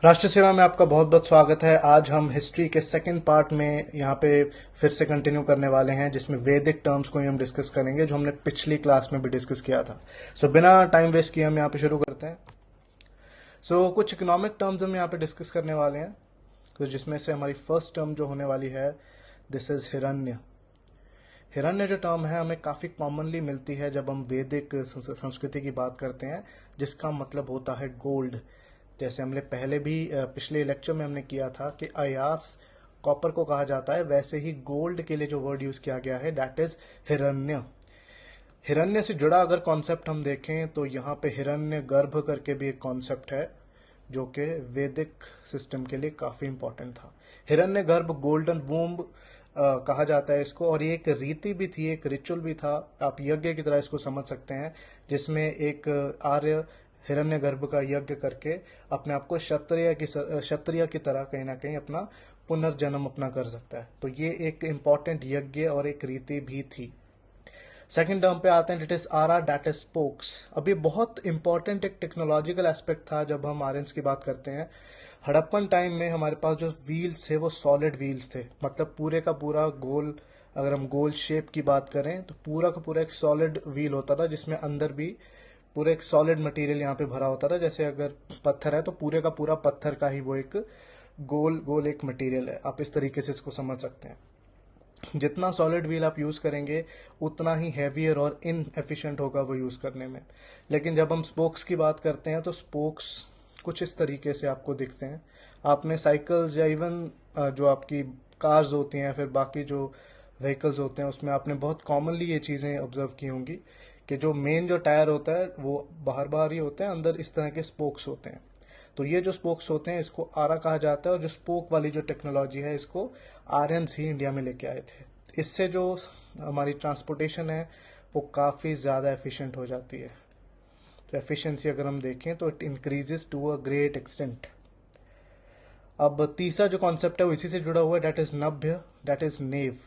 राष्ट्र सेवा में आपका बहुत बहुत स्वागत है। आज हम हिस्ट्री के सेकंड पार्ट में यहाँ पे फिर से कंटिन्यू करने वाले हैं, जिसमें वैदिक टर्म्स को ही हम डिस्कस करेंगे जो हमने पिछली क्लास में भी डिस्कस किया था। बिना टाइम वेस्ट किए हम यहाँ पे शुरू करते हैं। कुछ इकोनॉमिक टर्म्स हम यहाँ पे डिस्कस करने वाले हैं, तो जिसमें से हमारी फर्स्ट टर्म जो होने वाली है, दिस इज हिरण्य। हिरण्य जो टर्म है हमें काफ़ी कॉमनली मिलती है जब हम वैदिक संस्कृति की बात करते हैं, जिसका मतलब होता है गोल्ड। जैसे हमने पहले भी पिछले लेक्चर में हमने किया था कि अयास कॉपर को कहा जाता है, वैसे ही गोल्ड के लिए जो वर्ड यूज किया गया है दैट इज हिरण्य। हिरण्य से जुड़ा अगर कॉन्सेप्ट हम देखें तो यहाँ पे हिरण्य गर्भ करके भी एक कॉन्सेप्ट है जो कि वैदिक सिस्टम के लिए काफी इंपॉर्टेंट था। हिरण्य गर्भ, गोल्डन वूम्ब कहा जाता है इसको, और ये एक रीति भी थी, एक रिचुअल भी था। आप यज्ञ की तरह इसको समझ सकते हैं, जिसमें एक आर्य हिरण्य गर्भ का यज्ञ करके अपने आप को क्षत्रिय की तरह कहीं ना कहीं अपना पुनर्जन्म अपना कर सकता है। तो ये एक इंपॉर्टेंट यज्ञ और एक रीति भी थी। सेकंड टर्म पे आते हैं, डेट इज आरा, डेट इज स्पोक्स। अभी बहुत इंपॉर्टेंट एक टेक्नोलॉजिकल एस्पेक्ट था जब हम आयरन्स की बात करते हैं। हड़प्पन टाइम में हमारे पास जो व्हील्स थे वो सॉलिड व्हील्स थे, मतलब पूरे का पूरा गोल, अगर हम गोल शेप की बात करें तो पूरा का पूरा एक सॉलिड व्हील होता था, जिसमें अंदर भी पूरा एक सॉलिड मटेरियल यहाँ पे भरा होता था। जैसे अगर पत्थर है तो पूरे का पूरा पत्थर का ही वो एक गोल गोल एक मटेरियल है। आप इस तरीके से इसको समझ सकते हैं। जितना सॉलिड व्हील आप यूज करेंगे उतना ही हैवियर और इनएफिशिएंट होगा वो यूज करने में। लेकिन जब हम स्पोक्स की बात करते हैं तो स्पोक्स कुछ इस तरीके से आपको दिखते हैं। आपने साइकिल्स या इवन जो आपकी कार्स होती हैं, फिर बाकी जो व्हीकल्स होते हैं, उसमें आपने बहुत कॉमनली ये चीजें ऑब्जर्व की होंगी कि जो मेन जो टायर होता है वो बाहर बाहर ही होते हैं, अंदर इस तरह के स्पोक्स होते हैं। तो ये जो स्पोक्स होते हैं इसको आरा कहा जाता है, और जो स्पोक वाली जो टेक्नोलॉजी है इसको आर्यन्स ही इंडिया में लेके आए थे। इससे जो हमारी ट्रांसपोर्टेशन है वो काफ़ी ज़्यादा एफिशिएंट हो जाती है। तो एफिशिएंसी अगर हम देखें तो it increases to a great extent. अब तीसरा जो कॉन्सेप्ट है वो इसी से जुड़ा हुआ है, डेट इज नभ्य, डेट इज नेव।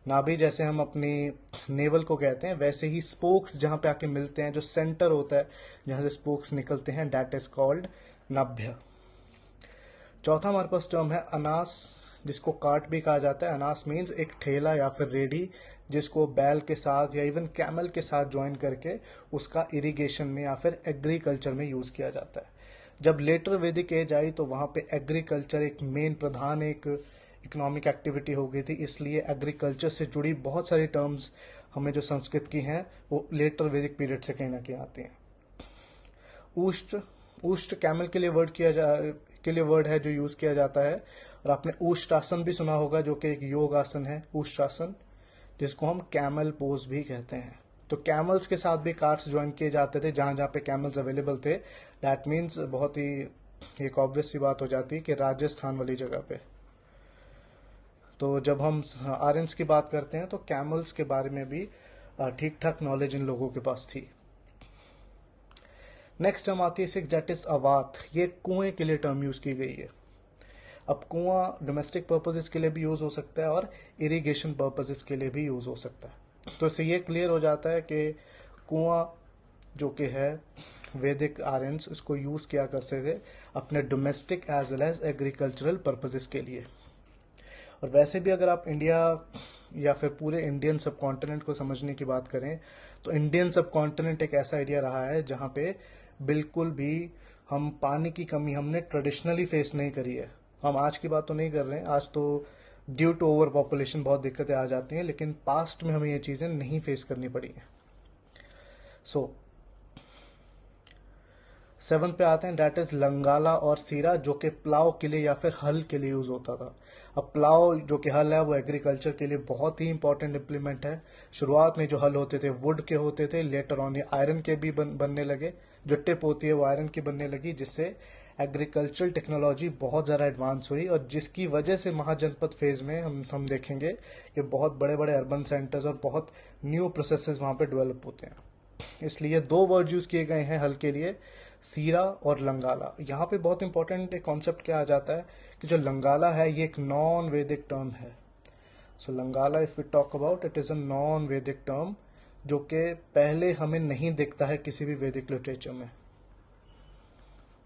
नाभि जैसे हम अपनी नेवल को कहते हैं, वैसे ही स्पोक्स जहां पे आके मिलते हैं, जो सेंटर होता है जहां से स्पोक्स निकलते हैं, डेट इज कॉल्ड नभ्य। चौथा हमारे पास टर्म है अनास, जिसको कार्ट भी कहा जाता है। अनास मीन्स एक ठेला या फिर रेडी, जिसको बैल के साथ या इवन कैमल के साथ ज्वाइन करके उसका इरिगेशन में या फिर एग्रीकल्चर में यूज किया जाता है। जब लेटर वैदिक एज आई तो वहां पे एग्रीकल्चर एक मेन प्रधान एक इकोनॉमिक एक्टिविटी हो गई थी, इसलिए एग्रीकल्चर से जुड़ी बहुत सारी टर्म्स हमें जो संस्कृत की हैं वो लेटर वैदिक पीरियड से कहीं ना कहीं आती हैं। ऊष्ट, ऊष्ट कैमल के लिए वर्ड है जो यूज किया जाता है। और आपने ऊष्टासन भी सुना होगा, जो कि एक योग आसन है, ऊष्टासन, जिसको हम कैमल पोज भी कहते हैं। तो कैमल्स के साथ भी कार्ट्स ज्वाइन किए जाते थे जहां जहां पे कैमल्स अवेलेबल थे। दैट मीन्स बहुत ही एक ऑब्वियस सी बात हो जाती है कि राजस्थान वाली जगह पे। तो जब हम आर्यन्स की बात करते हैं तो कैमल्स के बारे में भी ठीक ठाक नॉलेज इन लोगों के पास थी। नेक्स्ट टर्म आती है सिक्स, दैट इज अवात। ये कुएं के लिए टर्म यूज की गई है। अब कुआं डोमेस्टिक पर्पसेस के लिए भी यूज हो सकता है और इरिगेशन पर्पसेस के लिए भी यूज हो सकता है। तो इससे ये क्लियर हो जाता है कि कुआं जो कि है वैदिक आर्यन्स इसको यूज किया करते थे अपने domestic as well as agricultural purposes के लिए। और वैसे भी अगर आप इंडिया या फिर पूरे इंडियन सब कॉन्टिनेंट को समझने की बात करें तो इंडियन सब कॉन्टिनेंट एक ऐसा एरिया रहा है जहां पे बिल्कुल भी हम पानी की कमी हमने ट्रेडिशनली फेस नहीं करी है। हम आज की बात तो नहीं कर रहे हैं, आज तो ड्यू टू ओवर पॉपुलेशन बहुत दिक्कतें आ जाती हैं, लेकिन पास्ट में हमें ये चीजें नहीं फेस करनी पड़ी हैं। सो सेवन पे आते हैं, डेट इज लंगाला और सीरा, जो कि प्लाव के लिए या फिर हल के लिए यूज होता था। अब प्लाव जो कि हल है वो एग्रीकल्चर के लिए बहुत ही इंपॉर्टेंट इम्प्लीमेंट है। शुरुआत में जो हल होते थे वुड के होते थे, लेटर ऑन ये आयरन के भी बनने लगे। जो टिप होती है वो आयरन की बनने लगी, जिससे एग्रीकल्चरल टेक्नोलॉजी बहुत ज़्यादा एडवांस हुई, और जिसकी वजह से महाजनपद फेज में हम देखेंगे कि बहुत बड़े बड़े अर्बन सेंटर्स और बहुत न्यू प्रोसेसेस वहाँ पे डेवलप होते हैं। इसलिए दो वर्ड यूज किए गए हैं हल के लिए, सीरा और लंगाला। यहाँ पे बहुत इंपॉर्टेंट एक कॉन्सेप्ट क्या आ जाता है कि जो लंगाला है ये एक नॉन वैदिक टर्म है। सो लंगाला if we talk about it is a non Vedic term, जो कि पहले हमें नहीं दिखता है किसी भी वैदिक लिटरेचर में।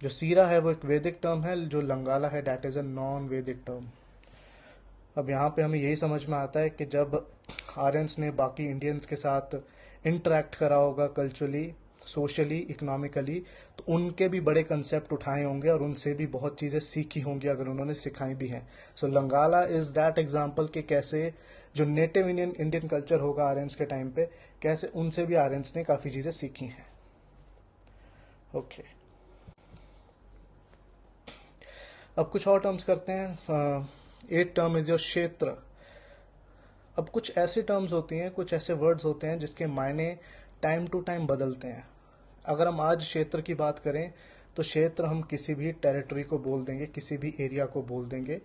जो सीरा है वो एक वैदिक टर्म है, जो लंगाला है that is a non Vedic term. अब यहाँ पे हमें यही समझ में आता है कि जब आर्यंस ने बाकी इंडियंस के साथ इंटरेक्ट करा होगा कल्चरली, सोशली, इकोनॉमिकली, तो उनके भी बड़े कंसेप्ट उठाए होंगे और उनसे भी बहुत चीज़ें सीखी होंगी अगर उन्होंने सिखाई भी हैं। सो लंगाला इज दैट एग्जाम्पल कि कैसे जो नेटिव इंडियन इंडियन कल्चर होगा आर्यंस के टाइम पे, कैसे उनसे भी आर्यंस ने काफ़ी चीज़ें सीखी हैं। ओके, अब कुछ और टर्म्स करते हैं। एट टर्म इज योर क्षेत्र। अब कुछ ऐसे टर्म्स होती हैं, कुछ ऐसे वर्ड्स होते हैं जिसके मायने टाइम टू टाइम बदलते हैं। अगर हम आज क्षेत्र की बात करें तो क्षेत्र हम किसी भी टेरिटरी को बोल देंगे, किसी भी एरिया को बोल देंगे।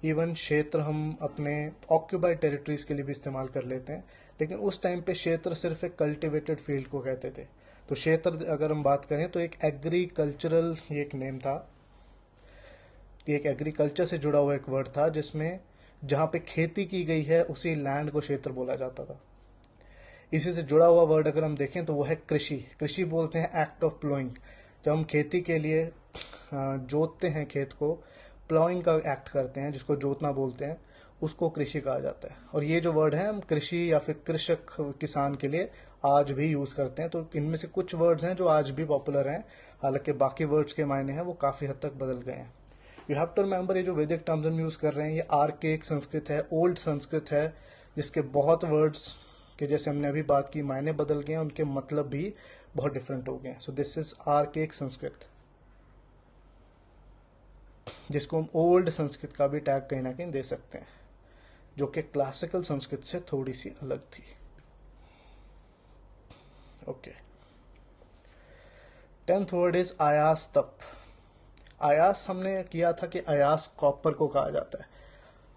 इवन क्षेत्र हम अपने ऑक्यूपाइड टेरिटरीज के लिए भी इस्तेमाल कर लेते हैं, लेकिन उस टाइम पे क्षेत्र सिर्फ एक कल्टिवेटेड फील्ड को कहते थे। तो क्षेत्र अगर हम बात करें तो एक एग्रीकल्चरल, ये एक नेम था, ये एक एग्रीकल्चर से जुड़ा हुआ एक वर्ड था, जिसमें जहाँ पे खेती की गई है उसी लैंड को क्षेत्र बोला जाता था। इसी से जुड़ा हुआ वर्ड अगर हम देखें तो वो है कृषि। कृषि बोलते हैं एक्ट ऑफ प्लोइंग। जब हम खेती के लिए जोतते हैं खेत को, प्लॉइंग का एक्ट करते हैं, जिसको जोतना बोलते हैं, उसको कृषि कहा जाता है। और ये जो वर्ड है हम कृषि या फिर कृषक, किसान के लिए आज भी यूज करते हैं। तो इनमें से कुछ वर्ड्स हैं जो आज भी पॉपुलर हैं, हालांकि बाकी वर्ड्स के मायने हैं वो काफी हद तक बदल गए हैं। यू हैव टू रिमेंबर, ये जो वैदिक टर्म्स हम यूज कर रहे हैं ये आर्केक संस्कृत है, ओल्ड संस्कृत है, जिसके बहुत वर्ड्स के जैसे हमने अभी बात की मायने बदल गए हैं, उनके मतलब भी बहुत डिफरेंट हो गए हैं। So this is archaic Sanskrit, जिसको हम ओल्ड संस्कृत का भी टैग कहीं ना कहीं दे सकते हैं, जो कि क्लासिकल संस्कृत से थोड़ी सी अलग थी। ओके, 10th वर्ड इज आयास तप। आयास हमने किया था कि अयास कॉपर को कहा जाता है।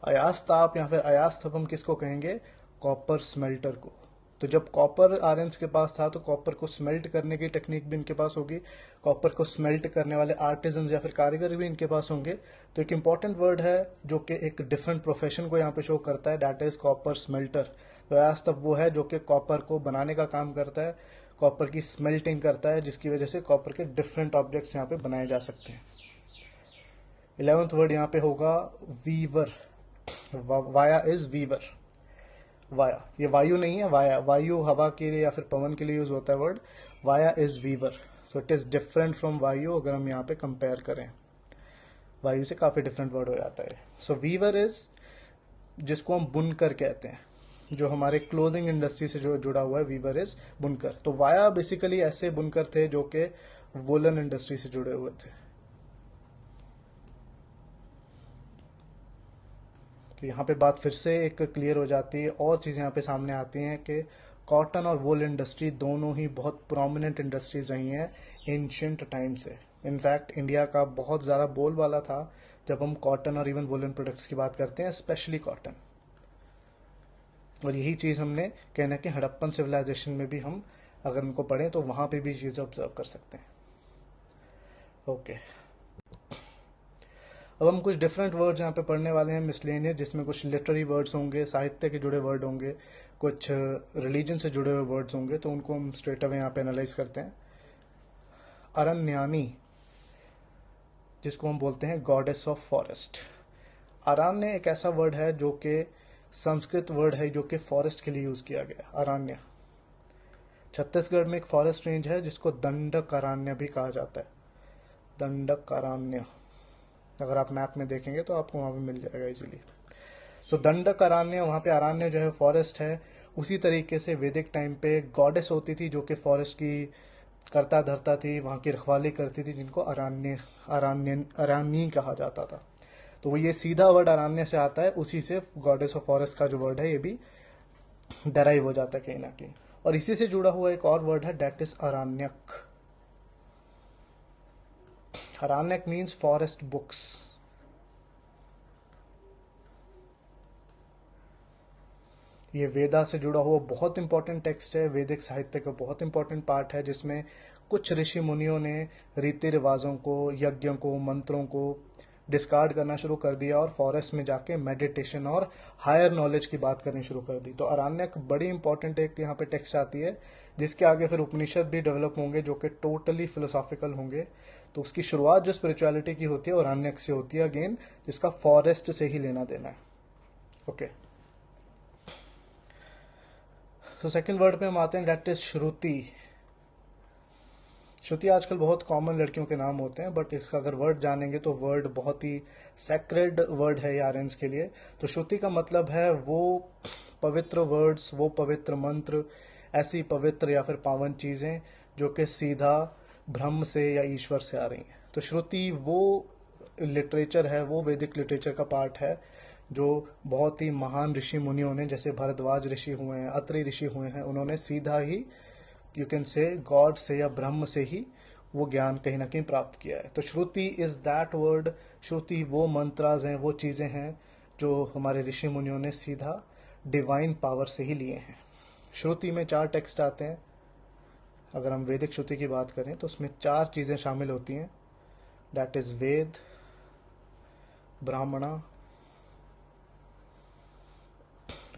अयास ताप या फिर अयास तप हम किसको कहेंगे? कॉपर स्मेल्टर को। तो जब कॉपर आर्यंस के पास था तो कॉपर को स्मेल्ट करने की टेक्निक भी इनके पास होगी, कॉपर को स्मेल्ट करने वाले आर्टिजन या फिर कारीगर भी इनके पास होंगे। तो एक इंपॉर्टेंट वर्ड है जो कि एक डिफरेंट प्रोफेशन को यहाँ पे शो करता है, दैट इज कॉपर स्मेल्टर। तो अयास तप वो है जो कि कॉपर को बनाने का काम करता है, कॉपर की स्मेल्टिंग करता है, जिसकी वजह से कॉपर के डिफरेंट ऑब्जेक्ट्स यहाँ पे बनाए जा सकते हैं। 11th वर्ड यहाँ पे होगा वीवर। वाया इज वीवर। वाया, ये वायु नहीं है, वाया, वायु हवा के लिए या फिर पवन के लिए यूज होता है वर्ड। वाया is weaver, so it is different from वायु। अगर हम यहाँ पे कंपेयर करें, वायु से काफी डिफरेंट वर्ड हो जाता है। सो वीवर इज जिसको हम बुनकर कहते हैं, जो हमारे क्लोथिंग इंडस्ट्री से जो जुड़ा हुआ है, वीवर इज बुनकर। तो वाया बेसिकली ऐसे बुनकर थे जो कि वुलन इंडस्ट्री से जुड़े हुए थे। तो यहाँ पे बात फिर से एक क्लियर हो जाती है, और चीज़ें यहाँ पे सामने आती हैं कि कॉटन और वूल इंडस्ट्री दोनों ही बहुत प्रोमिनेंट इंडस्ट्रीज रही हैं एंशियंट टाइम से। इनफैक्ट इंडिया का बहुत ज़्यादा बोलबाला था जब हम कॉटन और इवन वुलन प्रोडक्ट्स की बात करते हैं, स्पेशली कॉटन। और यही चीज़ हमने कहना कि हड़प्पन सिविलाइजेशन में भी हम अगर उनको पढ़ें तो वहाँ पे भी चीज़ें ऑब्जर्व कर सकते हैं। ओके, अब हम कुछ डिफरेंट वर्ड्स यहाँ पे पढ़ने वाले हैं मिसलेनियस, जिसमें कुछ लिटरेरी वर्ड्स होंगे, साहित्य के जुड़े वर्ड होंगे, कुछ रिलीजन से जुड़े हुए वर्ड्स होंगे। तो उनको हम स्ट्रेट अवे यहाँ पे एनालाइज करते हैं। अरण्यानी, जिसको हम बोलते हैं गॉडेस ऑफ फॉरेस्ट। अरण्य एक ऐसा वर्ड है जो कि संस्कृत वर्ड है जो कि फॉरेस्ट के लिए यूज किया गया। अरण्य, छत्तीसगढ़ में एक फॉरेस्ट रेंज है जिसको दंडक अरण्य भी कहा जाता है। दंडक अरण्य, अगर आप मैप में देखेंगे तो आपको वहां पे मिल जाएगा इजीली। सो दंडक अरण्य, वहां पे अरण्य जो है फॉरेस्ट है। उसी तरीके से वैदिक टाइम पे गॉडेस होती थी जो कि फॉरेस्ट की करता धरता थी, वहां की रखवाली करती थी, जिनको अरण्यी कहा जाता था। तो वो ये सीधा वर्ड अरण्य से आता है, उसी से गॉडेस ऑफ फॉरेस्ट का जो वर्ड है ये भी डेराइव हो जाता है कहीं ना कहीं। और इसी से जुड़ा हुआ एक और वर्ड है that is Aranyak. Aranyak means forest books. ये वेदा से जुड़ा हुआ बहुत इंपॉर्टेंट टेक्स्ट है, वैदिक साहित्य का बहुत इंपॉर्टेंट पार्ट है, जिसमें कुछ ऋषि मुनियों ने रीति रिवाजों को, यज्ञों को, मंत्रों को डिस्कार्ड करना शुरू कर दिया और फॉरेस्ट में जाके मेडिटेशन और हायर नॉलेज की बात करनी शुरू कर दी। तो आरण्यक बड़ी इंपॉर्टेंट एक यहाँ पे टेक्स्ट आती है, जिसके आगे फिर उपनिषद भी डेवलप होंगे जो कि टोटली फिलोसॉफिकल होंगे। तो उसकी शुरुआत जो स्पिरिचुअलिटी की होती है और आरण्यक से होती है, अगेन जिसका फॉरेस्ट से ही लेना देना है। ओके, तो सेकंड वर्ड पे हम आते हैं, दैट इज श्रुति। श्रुति आजकल बहुत कॉमन लड़कियों के नाम होते हैं, बट इसका अगर वर्ड जानेंगे तो वर्ड बहुत ही सैक्रेड वर्ड है आर्यंस के लिए। तो श्रुति का मतलब है वो पवित्र वर्ड्स, वो पवित्र मंत्र, ऐसी पवित्र या फिर पावन चीजें जो कि सीधा ब्रह्म से या ईश्वर से आ रही हैं। तो श्रुति वो लिटरेचर है, वो वैदिक लिटरेचर का पार्ट है जो बहुत ही महान ऋषि मुनियों ने, जैसे भरद्वाज ऋषि हुए हैं, अत्रि ऋषि हुए हैं, उन्होंने सीधा ही यू कैन से गॉड से या ब्रह्म से ही वो ज्ञान कहीं ना कहीं प्राप्त किया है। तो श्रुति इज दैट वर्ड, श्रुति वो मंत्राज हैं, वो चीजें हैं जो हमारे ऋषि मुनियों ने सीधा डिवाइन पावर से ही लिए हैं। श्रुति में 4 टेक्स्ट आते हैं। अगर हम वैदिक श्रुति की बात करें तो उसमें 4 चीजें शामिल होती हैं, दैट इज वेद, ब्राह्मणा,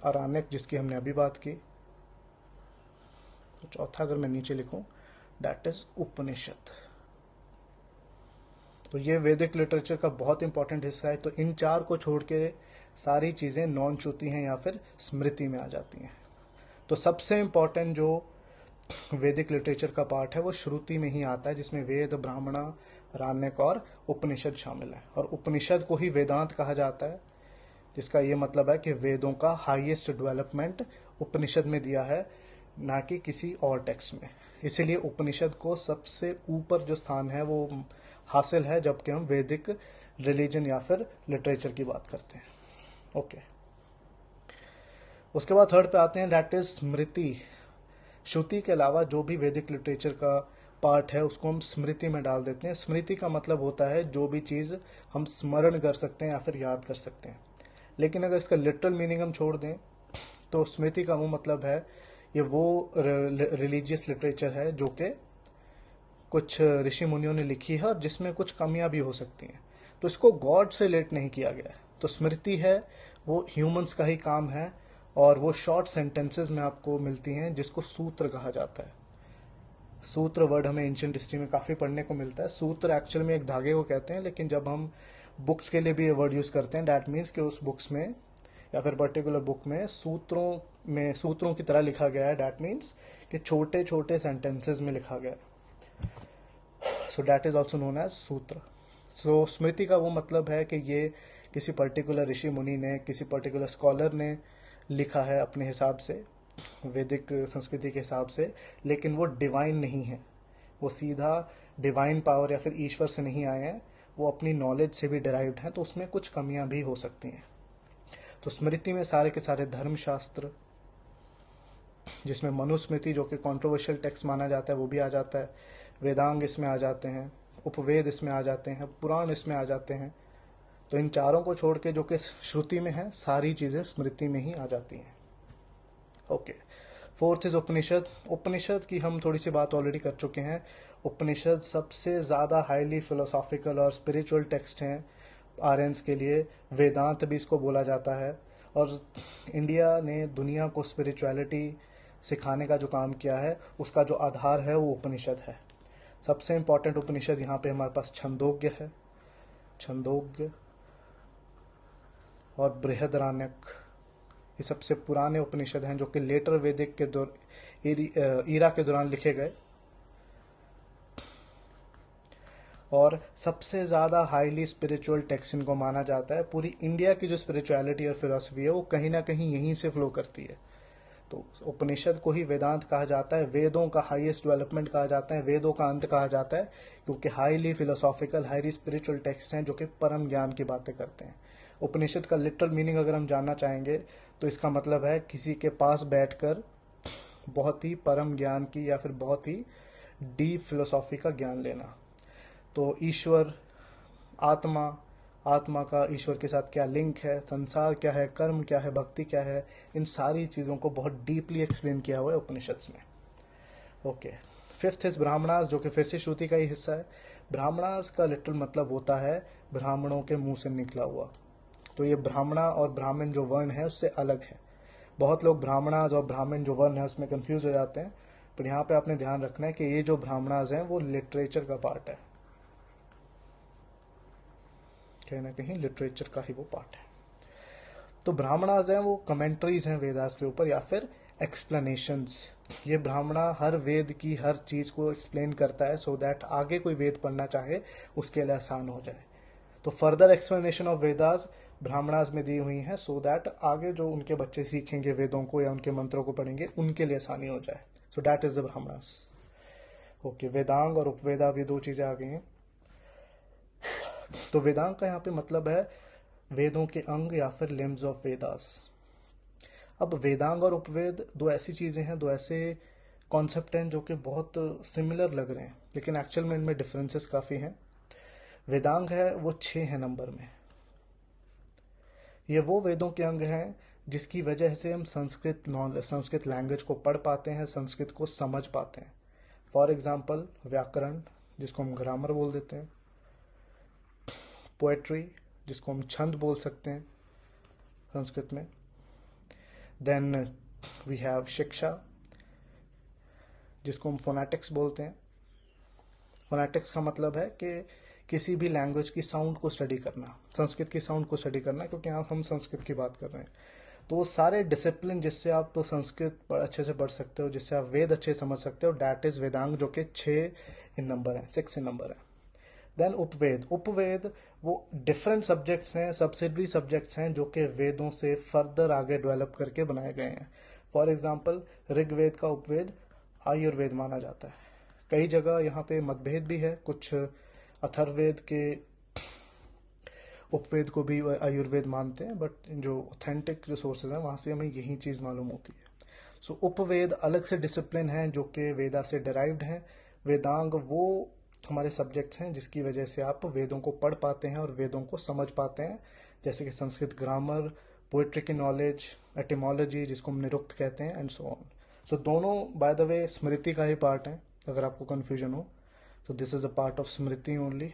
आरण्यक जिसकी हमने अभी बात की, तो चौथा अगर मैं नीचे लिखूं दैट इज उपनिषद। तो ये वैदिक लिटरेचर का बहुत इंपॉर्टेंट हिस्सा है। तो इन 4 को छोड़ के सारी चीजें नॉन श्रुति हैं या फिर स्मृति में आ जाती हैं। तो सबसे इंपॉर्टेंट जो वैदिक लिटरेचर का पार्ट है वो श्रुति में ही आता है, जिसमें वेद, ब्राह्मणा, आरण्यक और उपनिषद शामिल है। और उपनिषद को ही वेदांत कहा जाता है, जिसका ये मतलब है कि वेदों का हाईएस्ट डेवलपमेंट उपनिषद में दिया है, ना कि किसी और टेक्स्ट में। इसीलिए उपनिषद को सबसे ऊपर जो स्थान है वो हासिल है जबकि हम वैदिक रिलीजन या फिर लिटरेचर की बात करते हैं। ओके, उसके बाद थर्ड पे आते हैं, दैट इज स्मृति। श्रुति के अलावा जो भी वैदिक लिटरेचर का पार्ट है उसको हम स्मृति में डाल देते हैं। स्मृति का मतलब होता है जो भी चीज हम स्मरण कर सकते हैं या फिर याद कर सकते हैं। लेकिन अगर इसका लिटरल मीनिंग हम छोड़ दें तो स्मृति का वो मतलब है, ये वो रिलीजियस लिटरेचर है जो कि कुछ ऋषि मुनियों ने लिखी है और जिसमें कुछ कमियां भी हो सकती हैं, तो इसको गॉड से रिलेट नहीं किया गया है। तो स्मृति है वो ह्यूमंस का ही काम है और वो शॉर्ट सेंटेंसेस में आपको मिलती हैं, जिसको सूत्र कहा जाता है। सूत्र वर्ड हमें एंशिएंट हिस्ट्री में काफी पढ़ने को मिलता है। सूत्र एक्चुअल में एक धागे को कहते हैं, लेकिन जब हम बुक्स के लिए भी ये वर्ड यूज करते हैं, दैट मीन्स कि उस बुक्स में या फिर पर्टिकुलर बुक में सूत्रों की तरह लिखा गया है। दैट मीन्स कि छोटे छोटे सेंटेंसेस में लिखा गया है। So that is also known as sutra. So स्मृति का वो मतलब है कि ये किसी पर्टिकुलर ऋषि मुनि ने, किसी पर्टिकुलर स्कॉलर ने लिखा है अपने हिसाब से, वैदिक संस्कृति के हिसाब से, लेकिन वो डिवाइन नहीं है, वो सीधा डिवाइन पावर या फिर ईश्वर से नहीं आए हैं, वो अपनी नॉलेज से भी डिराइव्ड हैं, तो उसमें कुछ कमियां भी हो सकती हैं। तो स्मृति में सारे के सारे धर्मशास्त्र, जिसमें मनुस्मृति जो कि कंट्रोवर्शियल टेक्स्ट माना जाता है वो भी आ जाता है, वेदांग इसमें आ जाते हैं, उपवेद इसमें आ जाते हैं, पुराण इसमें आ जाते हैं। तो इन चारों को छोड़ के जो कि श्रुति में है, सारी चीजें स्मृति में ही आ जाती हैं। ओके, फोर्थ इज उपनिषद। उपनिषद की हम थोड़ी सी बात ऑलरेडी कर चुके हैं। उपनिषद सबसे ज्यादा हाईली फिलोसॉफिकल और स्पिरिचुअल टेक्स्ट हैं आर्यंस के लिए। वेदांत भी इसको बोला जाता है और इंडिया ने दुनिया को स्पिरिचुअलिटी सिखाने का जो काम किया है उसका जो आधार है वो उपनिषद है। सबसे इंपॉर्टेंट उपनिषद यहाँ पे हमारे पास छंदोग्य है, छंदोग्य और बृहदारण्यक। ये सबसे पुराने उपनिषद हैं जो कि लेटर वैदिक के ईरा के दौरान लिखे गए और सबसे ज्यादा हाईली स्पिरिचुअल टेक्स्ट इनको माना जाता है। पूरी इंडिया की जो स्पिरिचुअलिटी और फिलॉसफी है वो कहीं ना कहीं यहीं से फ्लो करती है। तो उपनिषद को ही वेदांत कहा जाता है, वेदों का हाईएस्ट डेवलपमेंट कहा जाता है, वेदों का अंत कहा जाता है, क्योंकि highly philosophical, highly spiritual text हैं जो कि परम ज्ञान की बातें करते हैं। उपनिषद का लिटरल मीनिंग अगर हम जानना चाहेंगे तो इसका मतलब है किसी के पास बैठकर बहुत ही परम ज्ञान की या फिर बहुत ही डीप फिलोसॉफी का ज्ञान लेना। तो ईश्वर, आत्मा, आत्मा का ईश्वर के साथ क्या लिंक है, संसार क्या है, कर्म क्या है, भक्ति क्या है, इन सारी चीजों को बहुत डीपली एक्सप्लेन किया हुआ है उपनिषद में। ओके, फिफ्थ इज ब्राह्मणास, जो कि फिर से श्रुति का ही हिस्सा है। ब्राह्मणास का लिटरल मतलब होता है ब्राह्मणों के मुंह से निकला हुआ। तो ये ब्राह्मणा और ब्राह्मण जो वर्ण है उससे अलग है। बहुत लोग ब्राह्मणास और ब्राह्मण जो वर्ण है उसमें कंफ्यूज हो जाते हैं, पर यहाँ पे आपने ध्यान रखना है कि ये जो ब्राह्मणास हैं वो लिटरेचर का पार्ट है, कहीं ना कहीं लिटरेचर का ही वो पार्ट है। तो ब्राह्मणास हैं वो कमेंट्रीज हैं वेदास के ऊपर या फिर एक्सप्लेनेशंस। ये ब्राह्मणा हर वेद की हर चीज को एक्सप्लेन करता है सो दैट आगे कोई वेद पढ़ना चाहे उसके लिए आसान हो जाए। तो further explanation of Vedas Brahmanas में दी हुई है सो दैट आगे जो उनके बच्चे सीखेंगे वेदों को या उनके मंत्रों को पढ़ेंगे उनके लिए आसानी हो जाए। सो that is the Brahmanas. Okay, Vedang और उपवेदा भी दो चीजें आ गई हैं। तो वेदांग का यहाँ पे मतलब है वेदों के अंग या फिर लिम्स ऑफ वेदास। अब वेदांग और उपवेद दो ऐसी चीजें हैं, दो ऐसे कॉन्सेप्ट हैं जो कि बहुत सिमिलर लग रहे हैं, लेकिन एक्चुअल में इनमें डिफरेंसेस काफी हैं। वेदांग है वो 6 है नंबर में। ये वो वेदों के अंग हैं जिसकी वजह से हम संस्कृत लैंग्वेज को पढ़ पाते हैं, संस्कृत को समझ पाते हैं। फॉर एग्जाम्पल व्याकरण, जिसको हम ग्रामर बोल देते हैं, पोएट्री, जिसको हम छंद बोल सकते हैं संस्कृत में, देन वी हैव शिक्षा, जिसको हम फोनेटिक्स बोलते हैं। फोनेटिक्स का मतलब है कि किसी भी लैंग्वेज की साउंड को स्टडी करना, संस्कृत की साउंड को स्टडी करना, क्योंकि यहाँ हम संस्कृत की बात कर रहे हैं। तो वो सारे डिसिप्लिन जिससे आप तो संस्कृत अच्छे से पढ़ सकते हो, जिससे आप वेद अच्छे से समझ सकते हो, डैट इज वेदांग, जो कि 6 इन नंबर है, 6 इन नंबर है। देन उपवेद, उपवेद वो डिफरेंट सब्जेक्ट्स हैं, सब्सिडरी सब्जेक्ट्स हैं जो कि वेदों से फर्दर आगे डेवलप करके बनाए गए हैं। फॉर एग्जाम्पल ऋग्वेद का उपवेद आयुर्वेद माना जाता है। कई जगह यहाँ पे मतभेद भी है, कुछ अथर्ववेद के उपवेद को भी आयुर्वेद मानते हैं, बट जो ऑथेंटिक जो सोर्सेज हैं वहां से हमें यही चीज मालूम होती है। सो उपवेद अलग से डिसिप्लिन है जो कि वेदा से डिराइव्ड है। वेदांग वो हमारे सब्जेक्ट्स हैं जिसकी वजह से आप वेदों को पढ़ पाते हैं और वेदों को समझ पाते हैं, जैसे कि संस्कृत ग्रामर, पोएट्री की नॉलेज, एटिमोलॉजी जिसको हम निरुक्त कहते हैं, एंड सो ऑन। सो दोनों बाय द वे स्मृति का ही पार्ट है, अगर आपको कंफ्यूजन हो तो this is a part of Smriti only,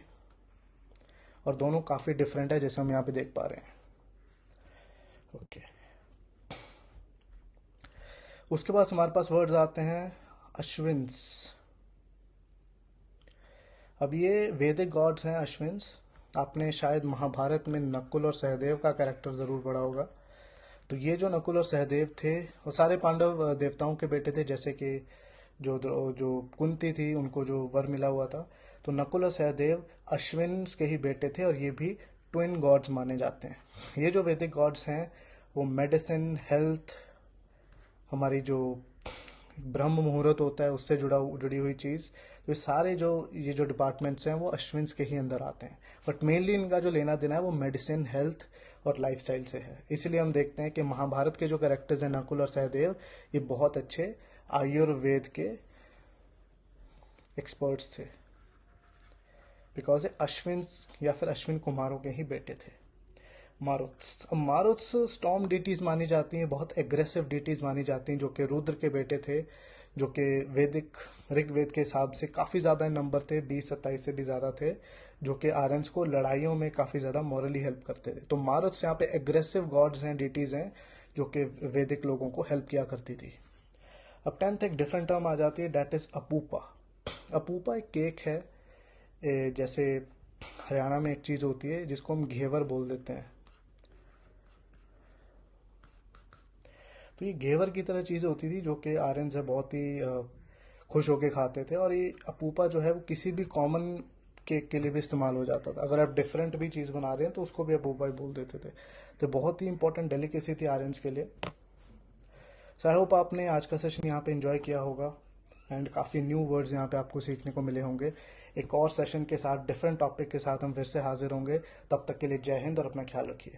और दोनों काफी डिफरेंट है जैसे हम यहाँ पे देख पा रहे हैं। ओके, उसके बाद हमारे पास वर्ड्स आते हैं अश्विन्स। अब ये वैदिक गॉड्स हैं अश्विन्स। आपने शायद महाभारत में नकुल और सहदेव का कैरेक्टर जरूर पढ़ा होगा। तो ये जो नकुल और सहदेव थे वो सारे पांडव देवताओं के बेटे थे, जैसे कि जो कुंती थी उनको जो वर मिला हुआ था। तो नकुल और सहदेव अश्विन के ही बेटे थे और ये भी ट्विन गॉड्स माने जाते हैं। ये जो वैदिक गॉड्स हैं वो मेडिसिन, हेल्थ, हमारी जो ब्रह्म मुहूर्त होता है उससे जुड़ी हुई चीज, तो ये जो डिपार्टमेंट्स हैं वो अश्विन के ही अंदर आते हैं। बट मेनली इनका जो लेना देना है वो मेडिसिन, हेल्थ और लाइफस्टाइल से है। इसीलिए हम देखते हैं कि महाभारत के जो कैरेक्टर्स हैं नकुल और सहदेव, ये बहुत अच्छे आयुर्वेद के एक्सपर्ट्स थे, बिकॉज अश्विन या फिर अश्विन कुमारों के ही बेटे थे। मारुत्स, अब मारुत्स स्टॉर्म डीटीज मानी जाती हैं, बहुत एग्रेसिव डीटीज मानी जाती हैं, जो कि रुद्र के बेटे थे, जो कि वैदिक ऋग्वेद के हिसाब से काफी ज्यादा नंबर थे, 20-27 से भी ज्यादा थे, जो कि आर्यंस को लड़ाइयों में काफी ज्यादा मॉरली हेल्प करते थे। तो मारुत्स यहाँ पे एग्रेसिव गॉड्स हैं, डीटीज हैं, जो कि वैदिक लोगों को हेल्प किया करती थी। अब 10th एक डिफरेंट टर्म आ जाती है, डेट इज अपूपा। अपूपा एक केक है, जैसे हरियाणा में एक चीज होती है जिसको हम घेवर बोल देते हैं। तो ये घेवर की तरह चीज होती थी जो कि आर्यन से बहुत ही खुश होके खाते थे, और ये अपूपा जो है वो किसी भी कॉमन केक के लिए भी इस्तेमाल हो जाता था। अगर आप डिफरेंट भी चीज बना रहे हैं तो उसको भी अपूपा ही बोल देते थे। तो बहुत ही इंपॉर्टेंट डेलिकेसी थी आर्यंस के लिए। सो आई होप आपने आज का सेशन यहाँ पे एंजॉय किया होगा, एंड काफ़ी न्यू वर्ड्स यहाँ पे आपको सीखने को मिले होंगे। एक और सेशन के साथ, डिफरेंट टॉपिक के साथ हम फिर से हाजिर होंगे। तब तक के लिए जय हिंद और अपना ख्याल रखिए।